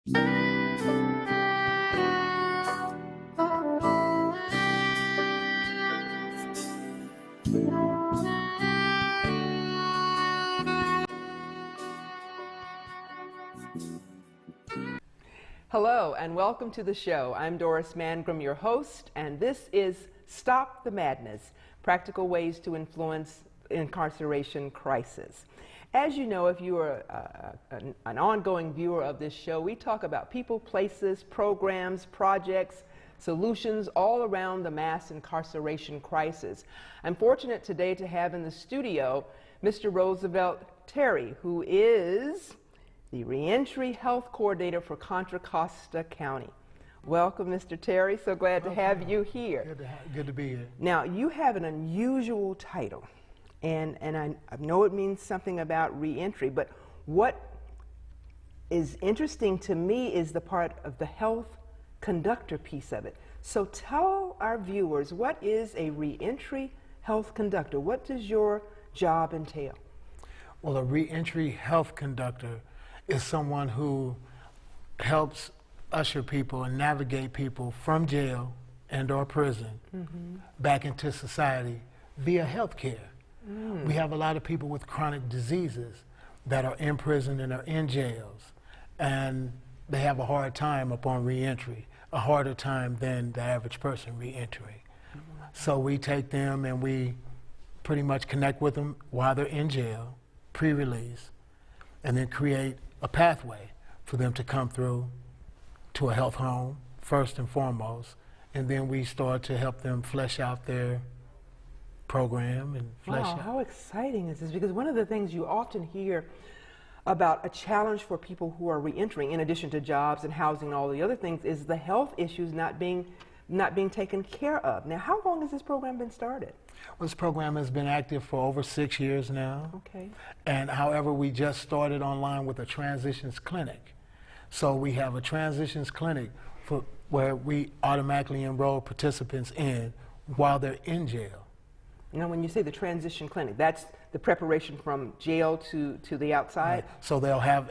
Hello and welcome to the show. I'm Doris Mangrum, your host, and this is Stop the Madness, Practical Ways to Influence Incarceration Crisis. As you know, if you are an ongoing viewer of this show, we talk about people, places, programs, projects, solutions all around the mass incarceration crisis. I'm fortunate today to have in the studio Mr. Roosevelt Terry, who is the Reentry Health Coordinator for Contra Costa County. Welcome, Mr. Terry. So glad to have you here. Good to be here. Now, you have an unusual title, and I know it means something about reentry, but what is interesting to me is the part of the health conductor piece of it. So tell our viewers, what is a reentry health conductor? What does your job entail? Well, a reentry health conductor is someone who helps usher people and navigate people from jail and or prison back into society via health care. We have a lot of people with chronic diseases that are in prison and are in jails, and they have a hard time upon reentry, a harder time than the average person reentering. So we take them and we pretty much connect with them while they're in jail, pre-release, and then create a pathway for them to come through to a health home, first and foremost, and then we start to help them flesh out their program and flesh out. How exciting is this? Because one of the things you often hear about a challenge for people who are reentering, in addition to jobs and housing and all the other things, is the health issues not being taken care of. Now, how long has this program been started? Well, this program has been active for over 6 years now. Okay. And however, we just started online with a transitions clinic. So we have a transitions clinic where we automatically enroll participants in while they're in jail. Now, when you say the transition clinic, that's the preparation from jail to the outside? Right. So they'll have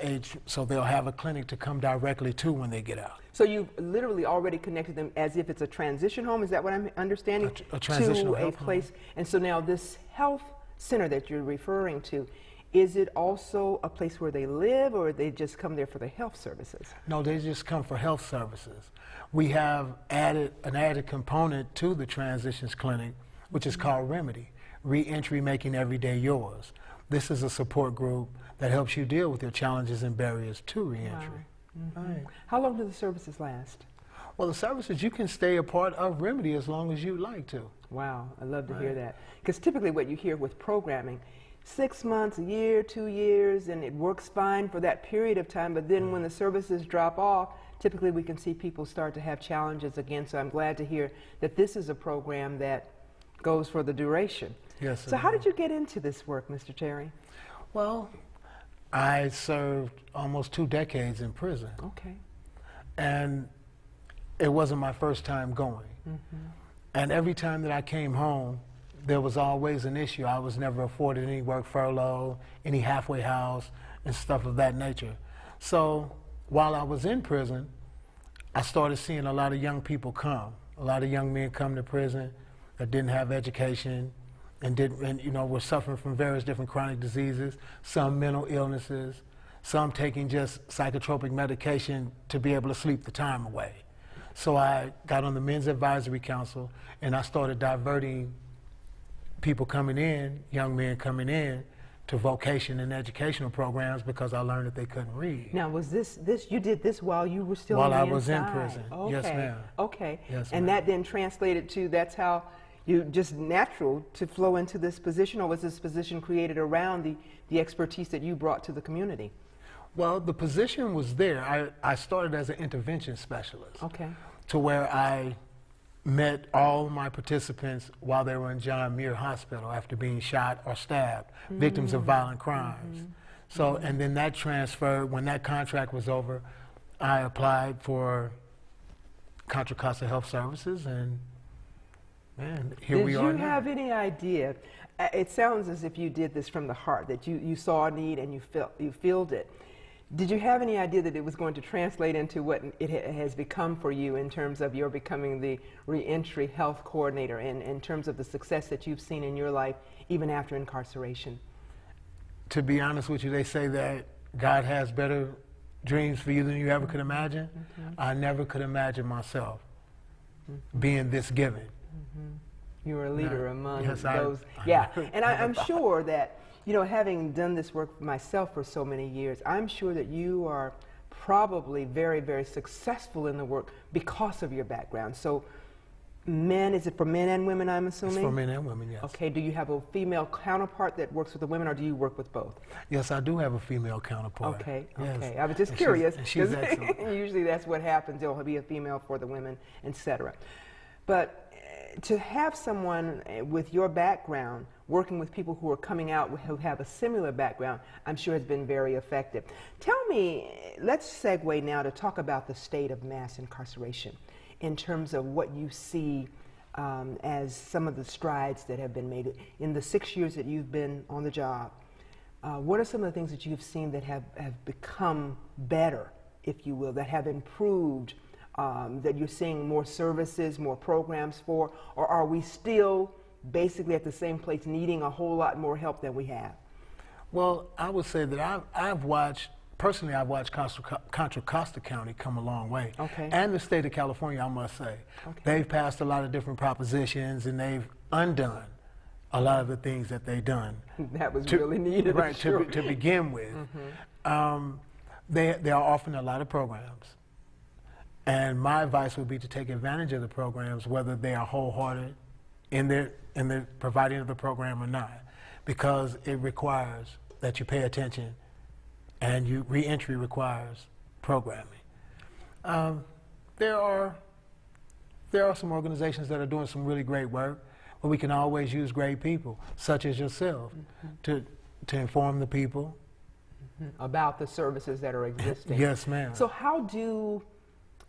a clinic to come directly to when they get out. So you've literally already connected them as if it's a transition home, is that what I'm understanding? A transitional to a health place. home. And so now this health center that you're referring to, is it also a place where they live, or they just come there for the health services? No, they just come for health services. We have added an added component to the transitions clinic, which is called Remedy, Reentry Making Every Day Yours. This is a support group that helps you deal with your challenges and barriers to reentry. Wow. Right. How long do the services last? Well, the services, you can stay a part of Remedy as long as you like to. Wow, I love to hear that. Because typically what you hear with programming, 6 months, a year, 2 years, and it works fine for that period of time, but then when the services drop off, typically we can see people start to have challenges again. So I'm glad to hear that this is a program that goes for the duration. Yes. So how did you get into this work, Mr. Terry? Well, I served almost 2 decades in prison. Okay. And it wasn't my first time going. And every time that I came home, there was always an issue. I was never afforded any work furlough, any halfway house, and stuff of that nature. So while I was in prison, I started seeing a lot of young people come. A lot of young men come to prison that didn't have education and were suffering from various different chronic diseases, some mental illnesses, some taking just psychotropic medication to be able to sleep the time away. So I got on the Men's Advisory Council and I started diverting people coming in, young men coming in, to vocation and educational programs because I learned that they couldn't read. Now, was this you did this while you were still while I inside? was in prison? Okay. Yes, ma'am. Okay. Yes, and ma'am. that then translated to, that's how you just natural to flow into this position, or was this position created around the expertise that you brought to the community? Well, the position was there. I started as an intervention specialist. Okay. To where I met all my participants while they were in John Muir Hospital after being shot or stabbed, victims of violent crimes. So, and then that transferred, when that contract was over, I applied for Contra Costa Health Services, and man, here we are now. Did you have any idea, it sounds as if you did this from the heart, that you saw a need and you filled it. Did you have any idea that it was going to translate into what it has become for you in terms of your becoming the reentry health coordinator and in terms of the success that you've seen in your life even after incarceration? To be honest with you, they say that God has better dreams for you than you ever could imagine. I never could imagine myself being this given. You were a leader among yes, those. And I'm sure that, you know, having done this work myself for so many years, I'm sure that you are probably very, very successful in the work because of your background. So men, is it for men and women, I'm assuming? It's for men and women, yes. Okay, do you have a female counterpart that works with the women, or do you work with both? Yes, I do have a female counterpart. Okay, yes. okay. I was just curious. She's excellent. Usually that's what happens. There'll be a female for the women, etc. But to have someone with your background working with people who are coming out who have a similar background, I'm sure has been very effective. Tell me, let's segue now to talk about the state of mass incarceration in terms of what you see as some of the strides that have been made in the 6 years that you've been on the job. What are some of the things that you've seen that have become better, if you will, that have improved, that you're seeing more services, more programs for, or are we still basically at the same place needing a whole lot more help than we have? Well, I would say that I've watched Contra Costa County come a long way. Okay. And the state of California, I must say. Okay. They've passed a lot of different propositions and they've undone a lot of the things that they've done. That was really needed. Right, sure. to begin with. They are offering a lot of programs. And my advice would be to take advantage of the programs, whether they are wholehearted in their providing of the program or not, because it requires that you pay attention, and reentry requires programming. There are some organizations that are doing some really great work, but we can always use great people, such as yourself, to inform the people about the services that are existing. Yes, ma'am. So how do,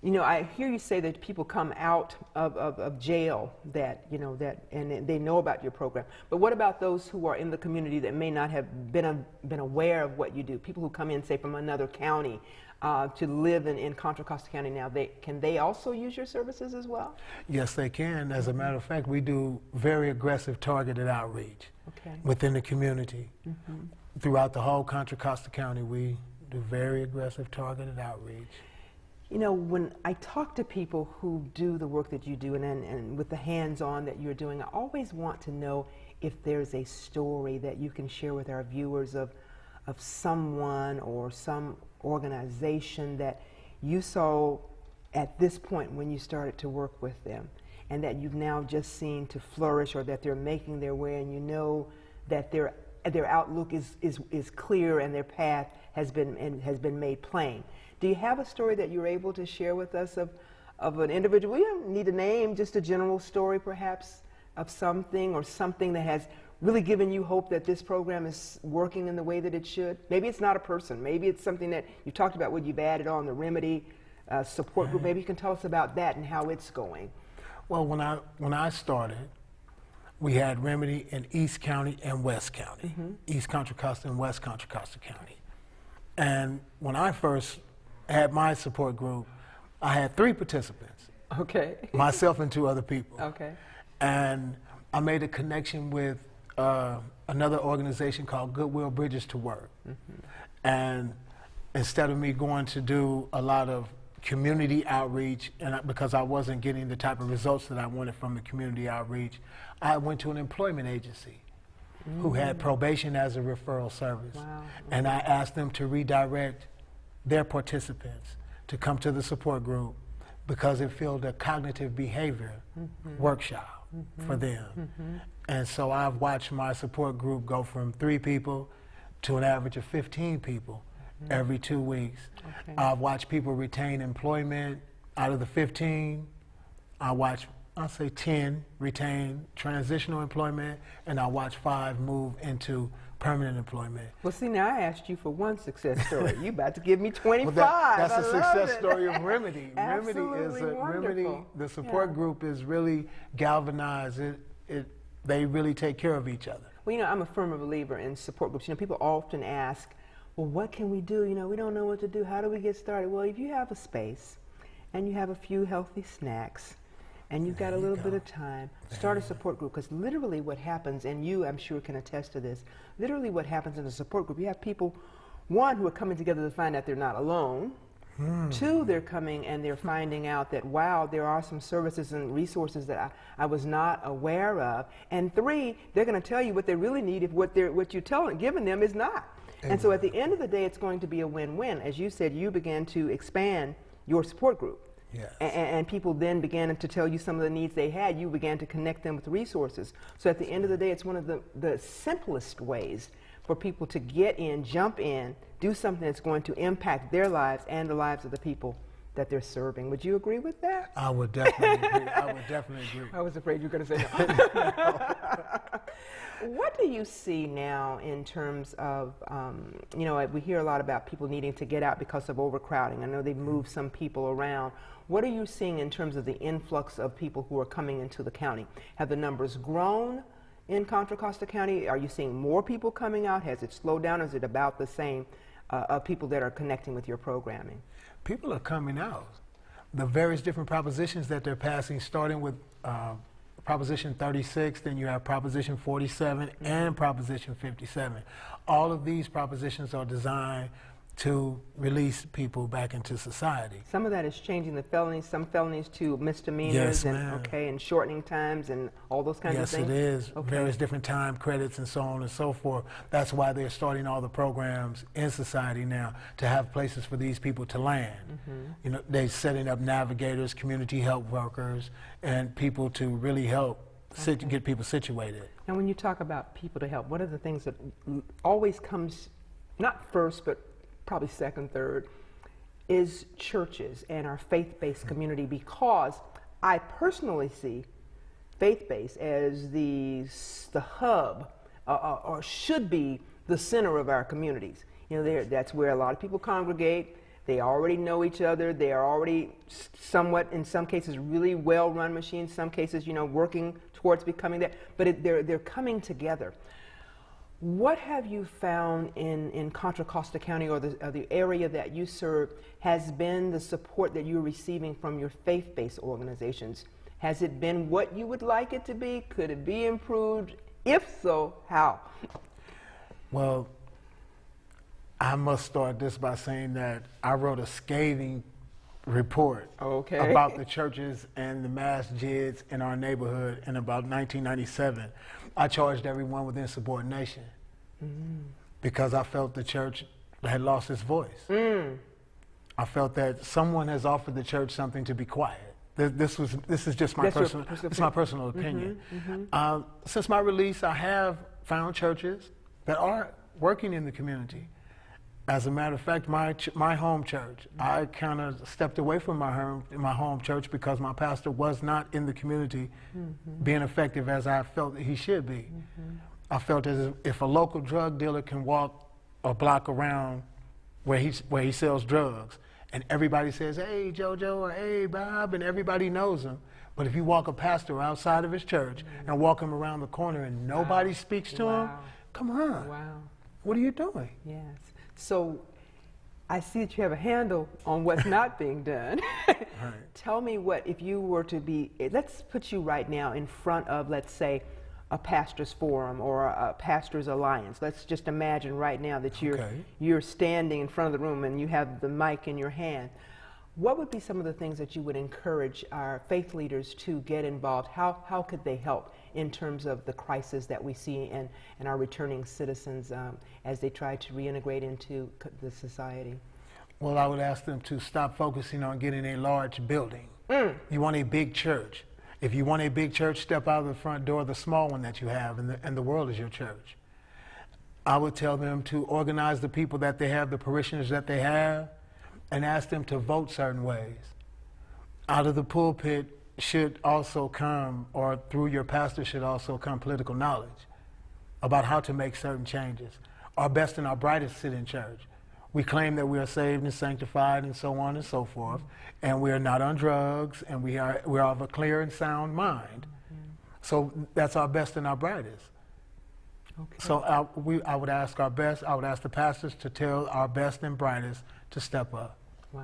you know, I hear you say that people come out of jail and they know about your program. But what about those who are in the community that may not have been aware of what you do? People who come in, say, from another county to live in Contra Costa County now, can they also use your services as well? Yes, they can. As a matter of fact, we do very aggressive targeted outreach within the community. Throughout the whole Contra Costa County, we do very aggressive targeted outreach. You know, when I talk to people who do the work that you do and with the hands-on that you're doing, I always want to know if there's a story that you can share with our viewers of someone or some organization that you saw at this point when you started to work with them and that you've now just seen to flourish, or that they're making their way and you know that their outlook is clear and their path has been made plain. Do you have a story that you're able to share with us of an individual? We don't need a name, just a general story perhaps of something or something that has really given you hope that this program is working in the way that it should. Maybe it's not a person. Maybe it's something that you talked about, what you've added on, the Remedy support group. Maybe you can tell us about that and how it's going. Well, when I started, we had Remedy in East County and West County, East Contra Costa and West Contra Costa County. And when I first had my support group, I had 3 participants. Okay. Myself and 2 other people. Okay. And I made a connection with another organization called Goodwill Bridges to Work. And instead of me going to do a lot of community outreach, because I wasn't getting the type of results that I wanted from the community outreach, I went to an employment agency who had probation as a referral service. Wow. And I asked them to redirect their participants to come to the support group because it filled a cognitive behavior workshop for them. And so I've watched my support group go from 3 people to an average of 15 people every 2 weeks. I've watched people retain employment. Out of the 15, I'll say 10 retain transitional employment, and I watch 5 move into permanent employment. Well, see, now I asked you for one success story. You about to give me 25. Well, that's a success it. story of Remedy. Absolutely Remedy, wonderful. the support group is really galvanized. They really take care of each other. Well, you know, I'm a firm believer in support groups. You know, people often ask, well, what can we do? You know, we don't know what to do. How do we get started? Well, if you have a space and you have a few healthy snacks and you've got a little bit of time, start a support group. Because literally what happens, and you, I'm sure, can attest to this, literally what happens in a support group, you have people, one, who are coming together to find out they're not alone. Two, they're coming and they're finding out that, wow, there are some services and resources that I was not aware of. And three, they're going to tell you what they really need if what you're giving them is not. And so at the end of the day, it's going to be a win-win. As you said, you began to expand your support group. Yes. And people then began to tell you some of the needs they had. You began to connect them with resources. So at the end of the day, it's one of the simplest ways for people to get in, jump in, do something that's going to impact their lives and the lives of the people that they're serving. Would you agree with that? I would definitely agree. I would definitely agree. I was afraid you were going to say no. What do you see now in terms of, you know, we hear a lot about people needing to get out because of overcrowding. I know they've moved some people around. What are you seeing in terms of the influx of people who are coming into the county? Have the numbers grown in Contra Costa County? Are you seeing more people coming out? Has it slowed down? Or is it about the same of people that are connecting with your programming? People are coming out. The various different propositions that they're passing, starting with Proposition 36, then you have Proposition 47 and Proposition 57. All of these propositions are designed to release people back into society. Some of that is changing the felonies, some felonies to misdemeanors, Yes, and ma'am. and shortening times and all those kinds of Yes, things. it is. Okay. Various different time credits and so on and so forth. That's why they're starting all the programs in society now to have places for these people to land. You know, they're setting up navigators, community help workers, and people to really help get people situated. And when you talk about people to help, one of the things that always comes, not first, but probably second, third, is churches and our faith-based community, because I personally see faith-based as the hub, or should be the center of our communities. You know, that's where a lot of people congregate. They already know each other. They are already somewhat, in some cases, really well-run machines. Some cases, you know, working towards becoming that. But they're coming together. What have you found in Contra Costa County, or the area that you serve, has been the support that you're receiving from your faith-based organizations? Has it been what you would like it to be? Could it be improved? If so, how? Well, I must start this by saying that I wrote a scathing report about the churches and the masjids in our neighborhood in about 1997. I charged everyone with insubordination because I felt the church had lost its voice. I felt that someone has offered the church something to be quiet. This is just my personal opinion. Since my release, I have found churches that are working in the community. As a matter of fact, my home church, I kind of stepped away from my home church because my pastor was not in the community being effective as I felt that he should be. I felt as if a local drug dealer can walk a block around where he sells drugs, and everybody says, "Hey, JoJo," or "Hey, Bob," and everybody knows him. But if you walk a pastor outside of his church and walk him around the corner and nobody speaks to him, come on. What are you doing? Yes. So I see that you have a handle on what's not being done. Tell me if you were to be, let's put you right now in front of, let's say, a pastor's forum or a pastor's alliance. Let's just imagine right now that you're standing in front of the room and you have the mic in your hand. What would be some of the things that you would encourage our faith leaders to get involved? How could they help in terms of the crisis that we see and our returning citizens as they try to reintegrate into the society? Well, I would ask them to stop focusing on getting a large building. You want a big church. If you want a big church, step out of the front door, the small one that you have, and the world is your church. I would tell them to organize the people that they have, the parishioners that they have, and ask them to vote certain ways. Out of the pulpit should also come, or through your pastor should also come, political knowledge about how to make certain changes. Our best and our brightest sit in church. We claim that we are saved and sanctified and so on and so forth, and we are not on drugs, and we are of a clear and sound mind. So that's our best and our brightest. Okay. So I would ask our best, I would ask the pastors to tell our best and brightest to step up. Wow.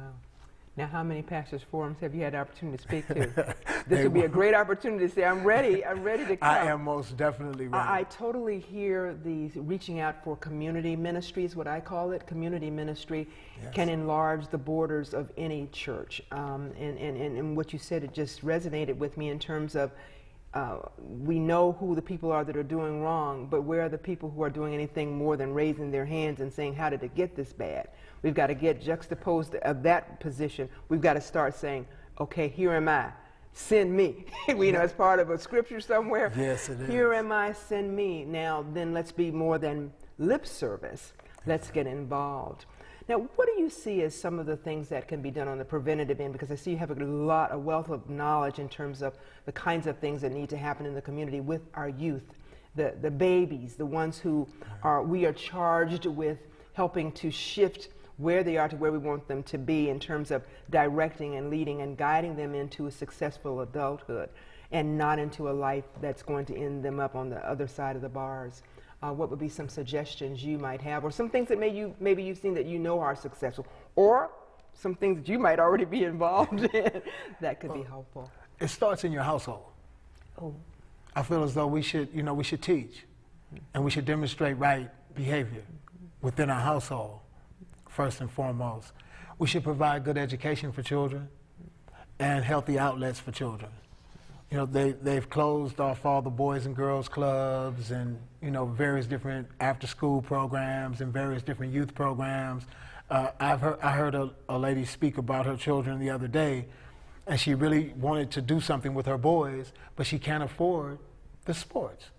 Now, how many pastors' forums have you had the opportunity to speak to? This would be a great opportunity to say, I'm ready to come. I am most definitely ready. I totally hear the reaching out for community ministry is what I call it. Community ministry can enlarge the borders of any church. And what you said, it just resonated with me in terms of we know who the people are that are doing wrong, but where are the people who are doing anything more than raising their hands and saying, how did it get this bad? We've got to get juxtaposed of that position. We've got to start saying, okay, here am I, send me. We know it's part of a scripture somewhere. Yes, it is. Here am I, send me. Now, then let's be more than lip service. Let's get involved. Now, what do you see as some of the things that can be done on the preventative end? Because I see you have a wealth of knowledge in terms of the kinds of things that need to happen in the community with our youth, the babies, the ones who we are charged with helping to shift where they are to where we want them to be in terms of directing and leading and guiding them into a successful adulthood and not into a life that's going to end them up on the other side of the bars. What would be some suggestions you might have, or some things that maybe you've seen that you know are successful, or some things that you might already be involved in that could be helpful? It starts in your household. Oh. I feel as though we should teach, and we should demonstrate right behavior within our household, first and foremost. We should provide good education for children and healthy outlets for children. You know, they've closed off all the Boys and Girls Clubs and, you know, various different after-school programs and various different youth programs. I heard a lady speak about her children the other day, and she really wanted to do something with her boys, but she can't afford the sports.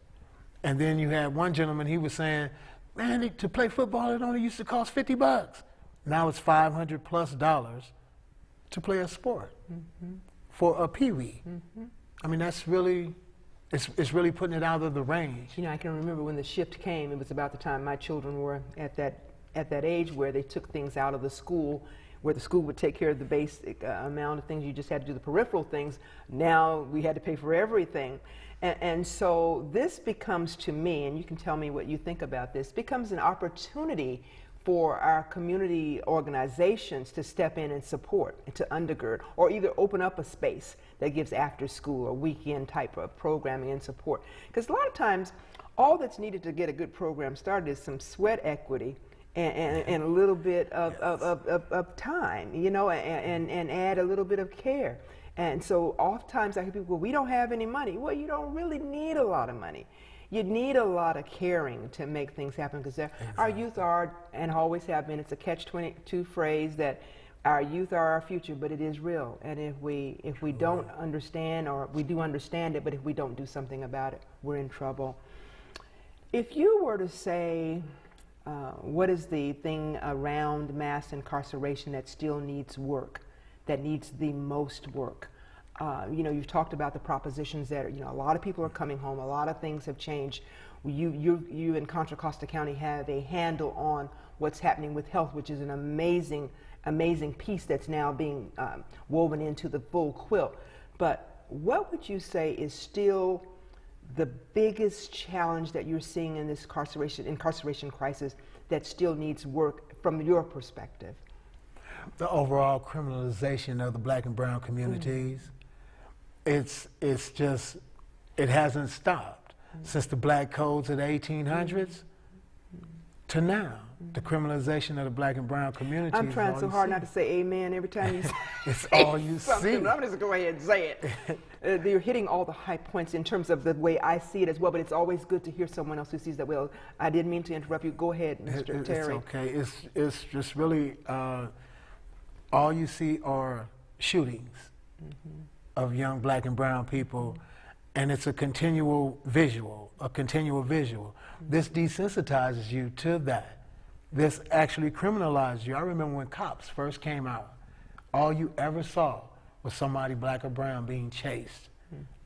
And then you had one gentleman, he was saying, man, to play football, it only used to cost $50. Now it's $500+ to play a sport for a peewee. I mean, that's really, it's really putting it out of the range. You know, I can remember when the shift came, it was about the time my children were at that age where they took things out of the school, where the school would take care of the basic amount of things. You just had to do the peripheral things. Now we had to pay for everything. And so this becomes, to me, and you can tell me what you think about this, becomes an opportunity for our community organizations to step in and support, and to undergird, or either open up a space that gives after school or weekend type of programming and support. Because a lot of times, all that's needed to get a good program started is some sweat equity and a little bit of time, you know, and add a little bit of care. And so oftentimes I hear people, well, we don't have any money. Well, you don't really need a lot of money. You need a lot of caring to make things happen, because our youth are, and always have been, it's a catch-22 phrase that our youth are our future, but it is real. And if we don't understand, or we do understand it, but if we don't do something about it, we're in trouble. If you were to say, what is the thing around mass incarceration that still needs work, that needs the most work? You know, you've talked about the propositions that, you know, a lot of people are coming home, a lot of things have changed. You in Contra Costa County have a handle on what's happening with health, which is an amazing piece that's now being woven into the full quilt. But what would you say is still the biggest challenge that you're seeing in this incarceration crisis that still needs work from your perspective? The overall criminalization of the Black and brown communities. It's just, it hasn't stopped since the Black codes of the 1800s to now. The criminalization of the Black and brown communities. I'm trying so hard not to say amen every time you say it's all you see. I'm just go ahead and say it. You're hitting all the high points in terms of the way I see it as well, but it's always good to hear someone else who sees that. Well, I didn't mean to interrupt you. Go ahead, Mr. Terry. It's okay. It's just really, all you see are shootings of young Black and brown people, and it's a continual visual. This desensitizes you to that. This actually criminalizes you. I remember when cops first came out, all you ever saw was somebody Black or brown being chased.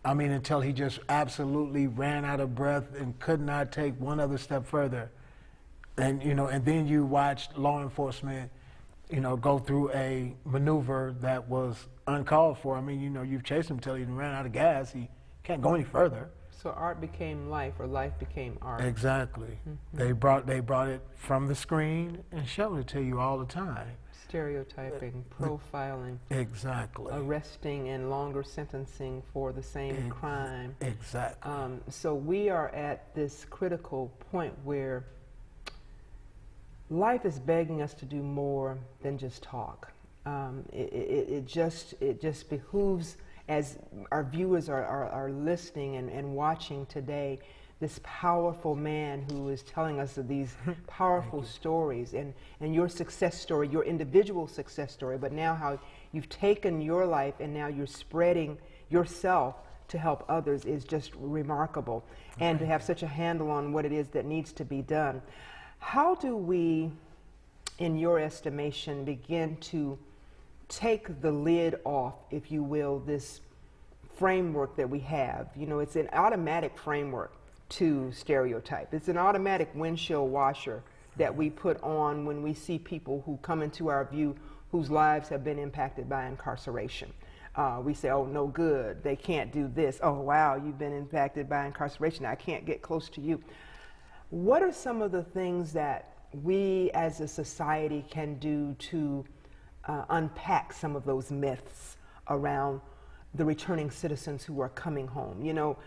I mean, until he just absolutely ran out of breath and could not take one other step further. And, you know, and then you watched law enforcement, you know, go through a maneuver that was uncalled for. I mean, you know, you've chased him until he ran out of gas. He can't go any further. So art became life, or life became art. Exactly. They brought it from the screen and showed it to you all the time. Stereotyping, profiling. Exactly. Arresting and longer sentencing for the same crime. Exactly. So we are at this critical point where life is begging us to do more than just talk. It just behooves, as our viewers are listening and watching today, this powerful man who is telling us of these powerful stories, and your success story, your individual success story, but now how you've taken your life and now you're spreading yourself to help others is just remarkable. And to have such a handle on what it is that needs to be done. How do we, in your estimation, begin to take the lid off, if you will, this framework that we have? You know, it's an automatic framework to stereotype. It's an automatic windshield washer that we put on when we see people who come into our view whose lives have been impacted by incarceration. We say, oh, no good, they can't do this. Oh, wow, you've been impacted by incarceration, I can't get close to you. What are some of the things that we as a society can do to unpack some of those myths around the returning citizens who are coming home? You know,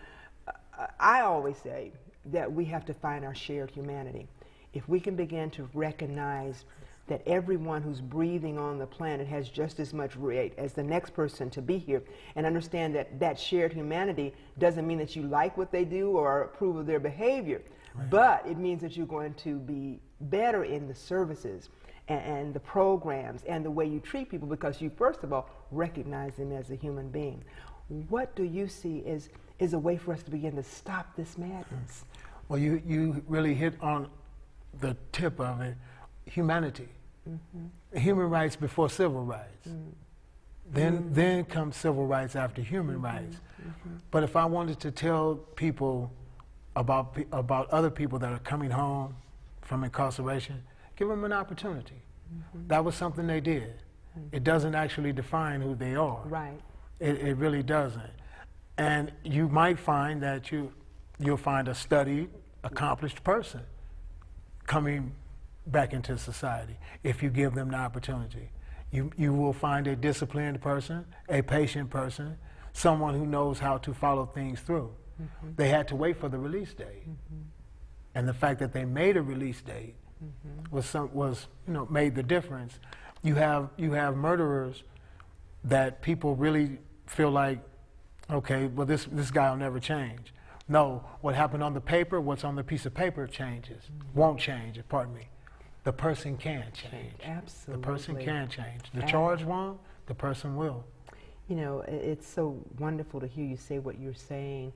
I always say that we have to find our shared humanity. If we can begin to recognize that everyone who's breathing on the planet has just as much right as the next person to be here, and understand that that shared humanity doesn't mean that you like what they do or approve of their behavior, but it means that you're going to be better in the services and the programs and the way you treat people, because you first of all recognize them as a human being. What do you see is a way for us to begin to stop this madness? Well, you really hit on the tip of it, humanity. Human rights before civil rights. Then comes civil rights after human rights. But if I wanted to tell people about other people that are coming home from incarceration, give them an opportunity. That was something they did. It doesn't actually define who they are. Right. It really doesn't. And you might find that you'll find a studied, accomplished person coming back into society if you give them the opportunity. You will find a disciplined person, a patient person, someone who knows how to follow things through. They had to wait for the release date. And the fact that they made a release date was made the difference. You have murderers that people really feel like, okay, well this guy will never change. No, what happened on the paper, what's on the piece of paper changes, won't change, pardon me. The person can change. Absolutely. The person can change. The charge won't, the person will. You know, it's so wonderful to hear you say what you're saying.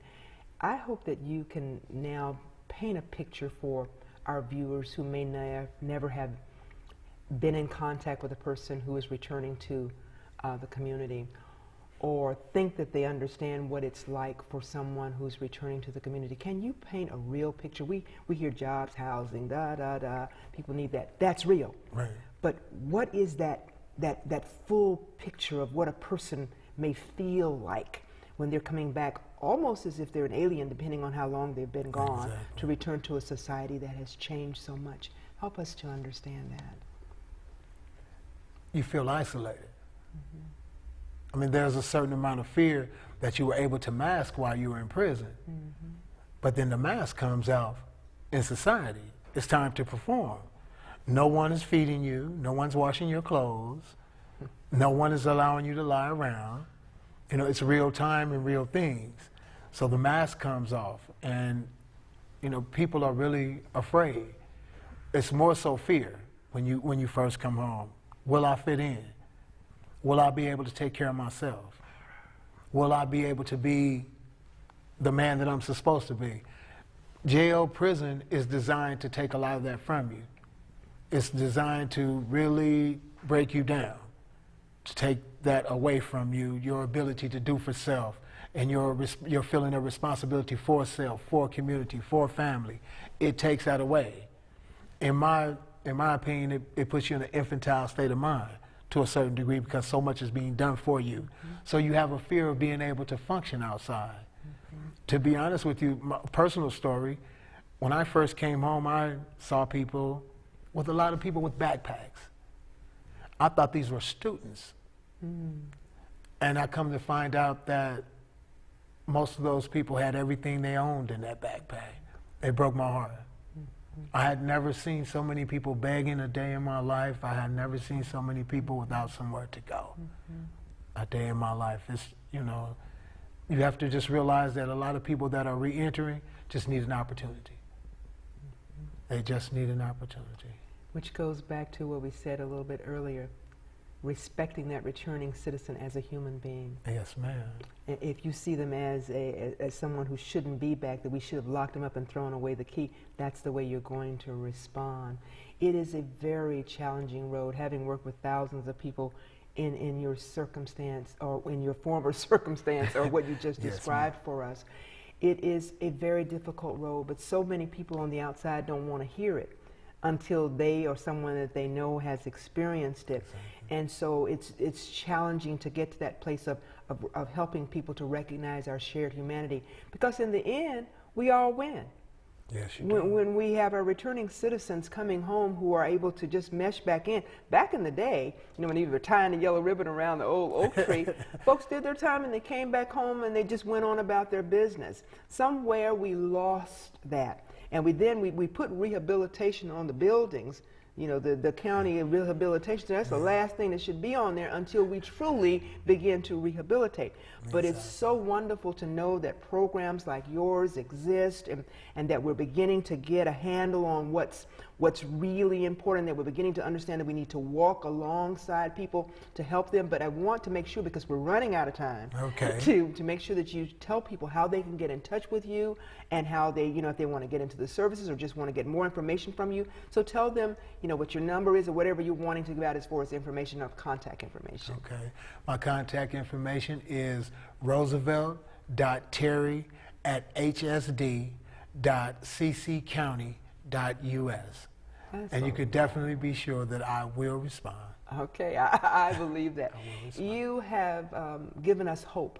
I hope that you can now paint a picture for our viewers who may never have been in contact with a person who is returning to the community, or think that they understand what it's like for someone who's returning to the community. Can you paint a real picture? We hear jobs, housing, people need that. That's real. Right. But what is that full picture of what a person may feel like when they're coming back, almost as if they're an alien, depending on how long they've been gone, to return to a society that has changed so much? Help us to understand that. You feel isolated. I mean, there's a certain amount of fear that you were able to mask while you were in prison. But then the mask comes out in society. It's time to perform. No one is feeding you. No one's washing your clothes. No one is allowing you to lie around. You know, it's real time and real things. So the mask comes off, and people are really afraid. It's more so fear when you first come home. Will I fit in? Will I be able to take care of myself? Will I be able to be the man that I'm supposed to be? Jail, prison is designed to take a lot of that from you. It's designed to really break you down, to take that away from you, your ability to do for self, and your feeling of responsibility for self, for community, for family. It takes that away. In my opinion, it puts you in an infantile state of mind to a certain degree, because so much is being done for you. So you have a fear of being able to function outside. To be honest with you, my personal story, when I first came home, I saw people with a lot of people with backpacks. I thought these were students. And I come to find out that most of those people had everything they owned in that backpack. It broke my heart. I had never seen so many people begging a day in my life. I had never seen so many people without somewhere to go a day in my life. It's, you know, you have to just realize that a lot of people that are re-entering just need an opportunity. They just need an opportunity. Which goes back to what we said a little bit earlier, respecting that returning citizen as a human being. Yes, ma'am. If you see them as someone who shouldn't be back, that we should have locked them up and thrown away the key, that's the way you're going to respond. It is a very challenging road, having worked with thousands of people in your circumstance, or in your former circumstance, or what you just Yes, described for us. It is a very difficult road, but so many people on the outside don't want to hear it until they or someone that they know has experienced it. Exactly. And so it's challenging to get to that place of helping people to recognize our shared humanity, because in the end, we all win. Yes, you do. When we have our returning citizens coming home who are able to just mesh back in. Back in the day, you know, when they were tying the yellow ribbon around the old oak tree, folks did their time and they came back home and they just went on about their business. Somewhere we lost that. And we put rehabilitation on the buildings, you know, the county rehabilitation. That's the last thing that should be on there until we truly begin to rehabilitate. But it's so wonderful to know that programs like yours exist, and that we're beginning to get a handle on what's really important, that we're beginning to understand that we need to walk alongside people to help them. But I want to make sure, because we're running out of time, to make sure that you tell people how they can get in touch with you, and how they, you know, if they want to get into the services or just want to get more information from you. So tell them, you know, what your number is or whatever you're wanting to give out as far as information, of contact information. Okay. My contact information is roosevelt.terry@hsd.cccounty.us. And you could definitely be sure that I will respond. Okay, I believe that. You have given us hope.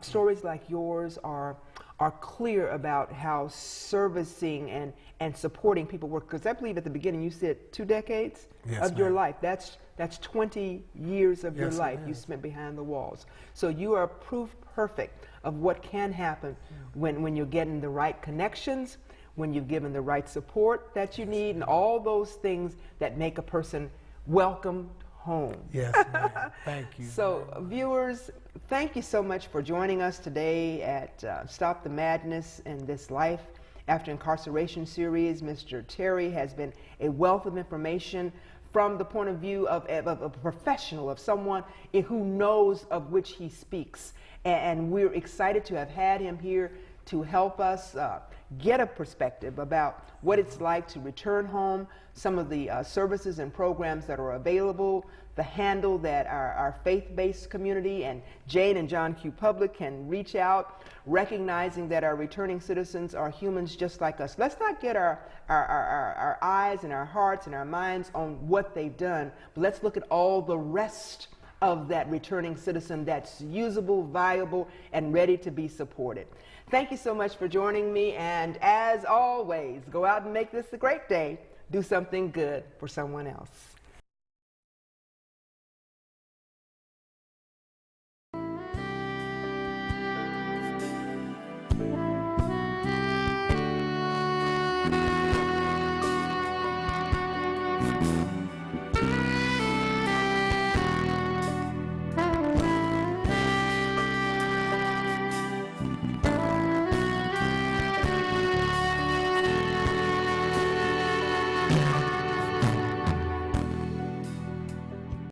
Stories like yours are clear about how servicing and supporting people work. Because I believe at the beginning you said 2 decades of your life. That's 20 years of your life you spent behind the walls. So you are proof perfect of what can happen when you're getting the right connections, when you've given the right support that you need, and all those things that make a person welcome home. Yes, ma'am. Thank you. So, viewers, thank you so much for joining us today at Stop the Madness in This Life After Incarceration series. Mr. Terry has been a wealth of information from the point of view of a professional, of someone who knows of which he speaks. And we're excited to have had him here to help us get a perspective about what it's like to return home, some of the services and programs that are available, the handle that our faith-based community and Jane and John Q. Public can reach out, recognizing that our returning citizens are humans just like us. Let's not get our eyes and our hearts and our minds on what they've done, but let's look at all the rest of that returning citizen that's usable, valuable, and ready to be supported. Thank you so much for joining me, and as always, go out and make this a great day. Do something good for someone else.